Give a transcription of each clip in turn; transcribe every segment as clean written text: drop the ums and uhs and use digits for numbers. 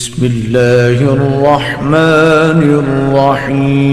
بسم اللہ الرحمن الرحیم۔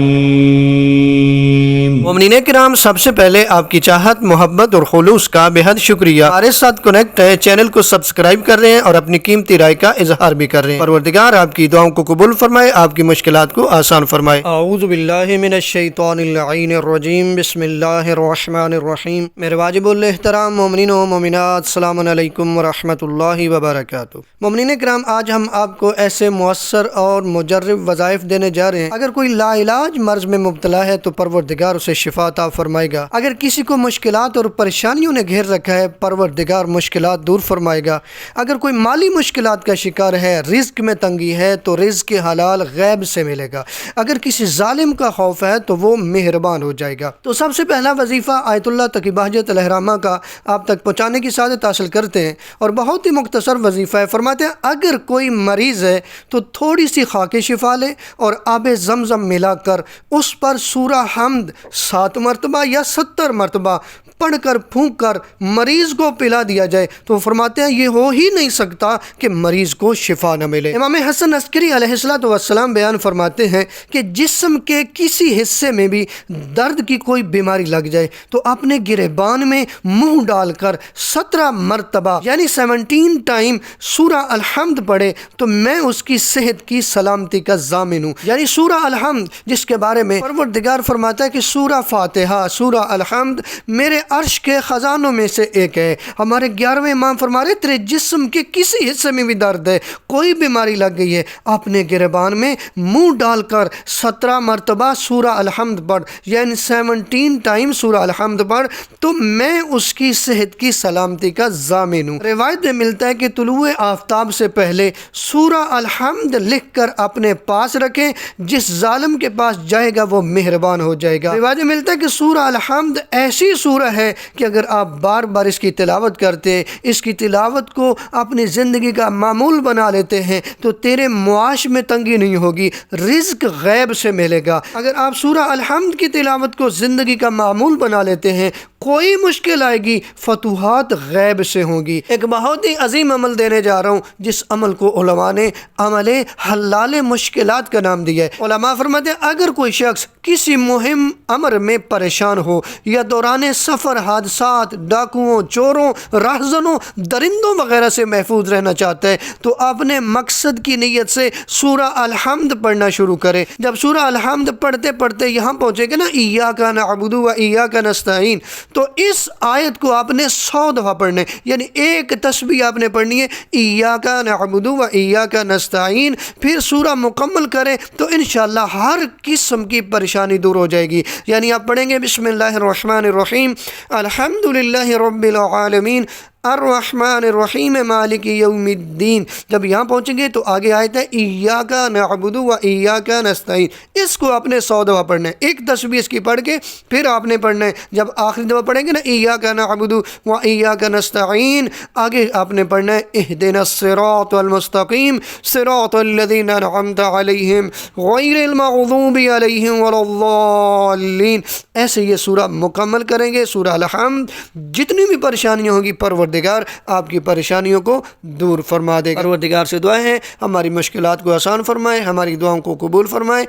مومنین کرام، سب سے پہلے آپ کی چاہت، محبت اور خلوص کا بے حد شکریہ۔ ہمارے ساتھ کنیکٹ ہے، چینل کو سبسکرائب کر رہے ہیں اور اپنی قیمتی رائے کا اظہار بھی کر رہے ہیں۔ پروردگار آپ کی دعاؤں کو قبول فرمائے، آپ کی مشکلات کو آسان فرمائے۔ اعوذ باللہ من الشیطان اللعین الرجیم، بسم اللہ الرحمن الرحیم۔ میرے واجب الاحترام مومنین و مومنات، السلام علیکم ورحمۃ اللہ وبرکاتہ۔ مومنین کرام، آج ہم آپ کو ایسے مؤثر اور مجرب وظائف دینے جا رہے ہیں۔ اگر کوئی لا علاج مرض میں مبتلا ہے تو پروردگار اسے شفا عطا فرمائے گا۔ اگر کسی کو مشکلات اور پریشانیوں نے گھیر رکھا ہے، پروردگار مشکلات دور فرمائے گا۔ اگر کوئی مالی مشکلات کا شکار ہے، رزق میں تنگی ہے تو رزق حلال غیب سے ملے گا۔ اگر کسی ظالم کا خوف ہے تو وہ مہربان ہو جائے گا۔ تو سب سے پہلا وظیفہ آیت اللہ تقی بہجت الحرامہ کا آپ تک پہنچانے کی سعادت حاصل کرتے ہیں، اور بہت ہی مختصر وظیفہ ہے۔ فرماتے ہیں اگر کوئی مریض ہے تو تھوڑی سی خاک شفا لے اور آب زمزم ملا کر اس پر سورہ حمد 7 مرتبہ یا 70 مرتبہ پڑھ کر پھونک کر مریض کو پلا دیا جائے تو فرماتے ہیں یہ ہو ہی نہیں سکتا کہ مریض کو شفا نہ ملے۔ امام حسن عسکری علیہ السلام بیان فرماتے ہیں کہ جسم کے کسی حصے میں بھی درد کی کوئی بیماری لگ جائے تو اپنے گریبان میں منہ ڈال کر 17 مرتبہ یعنی 17 ٹائم سورہ الحمد پڑھے تو میں اس کی صحت کی سلامتی کا ضامن ہوں۔ یعنی سورہ الحمد جس کے بارے میں پروردگار فرماتا ہے کہ سورہ فاتحہ، سورہ الحمد میرے عرش کے خزانوں میں سے ایک ہے۔ ہمارے 11ویں امام فرما رہے تیرے جسم کے کسی حصے میں بھی درد ہے، کوئی بیماری لگ گئی ہے، اپنے گریبان میں منہ ڈال کر 17 مرتبہ سورہ الحمد پڑھ، یعنی 17 ٹائم سورہ الحمد پڑھ تو میں اس کی صحت کی سلامتی کا ضامن ہوں۔ روایت میں ملتا ہے کہ طلوع آفتاب سے پہلے سورہ الحمد لکھ کر اپنے پاس رکھیں، جس ظالم کے پاس جائے گا وہ مہربان ہو جائے گا۔ روایت میں ملتا ہے کہ سورہ الحمد ایسی سورہ ہے کہ اگر آپ بار بار اس کی تلاوت کرتے ہیں، اس کی تلاوت کو اپنی زندگی کا معمول بنا لیتے ہیں تو تیرے معاش میں تنگی نہیں ہوگی، رزق غیب سے ملے گا۔ اگر آپ سورہ الحمد کی تلاوت کو زندگی کا معمول بنا لیتے ہیں، کوئی مشکل آئے گی فتوحات غیب سے ہوں گی۔ ایک بہت ہی عظیم عمل دینے جا رہا ہوں جس عمل کو علماء نے عمل حلال مشکلات کا نام دیا ہے۔ علماء فرماتے ہیں اگر کوئی شخص کسی مہم امر میں پریشان ہو یا دوران سفر حادثات، ڈاکوؤں، چوروں، راہزنوں، درندوں وغیرہ سے محفوظ رہنا چاہتا ہے تو اپنے مقصد کی نیت سے سورہ الحمد پڑھنا شروع کرے۔ جب سورہ الحمد پڑھتے پڑھتے یہاں پہنچے گا نا ایاک نعبد و ایاک نستعین، تو اس آیت کو آپ نے 100 دفعہ پڑھنے، یعنی ایک تسبیح آپ نے پڑھنی ہے ایاک نعبد و ایاک نستعین، پھر سورہ مکمل کریں تو انشاءاللہ ہر قسم کی پریشانی دور ہو جائے گی۔ یعنی آپ پڑھیں گے بسم اللہ الرحمن الرحیم، الحمدللہ رب العالمین الرحمن الرحیم مالک یوم الدین۔ جب یہاں پہنچیں گے تو آگے آیت ہے ایاک نعبد و ایاک نستعین، اس کو آپ نے 100 دفعہ پڑھنا ہے، ایک تسبیح اس کی پڑھ کے پھر آپ نے پڑھنا ہے۔ جب آخری دفعہ پڑھیں گے نا ایاک نعبد و ایاک نستعین، آگے آپ نے پڑھنا ہے اہدنا الصراط المستقیم صراط الذین انعمت علیہم غیر المغضوب علیہم ولا الضالین۔ ایسے یہ سورہ مکمل کریں گے سورہ الحمد، جتنی بھی پریشانیاں ہوں گی پروردگار آپ کی پریشانیوں کو دور فرما دے گا۔ پروردگار سے دعائیں ہیں ہماری مشکلات کو آسان فرمائے، ہماری دعاؤں کو قبول فرمائے۔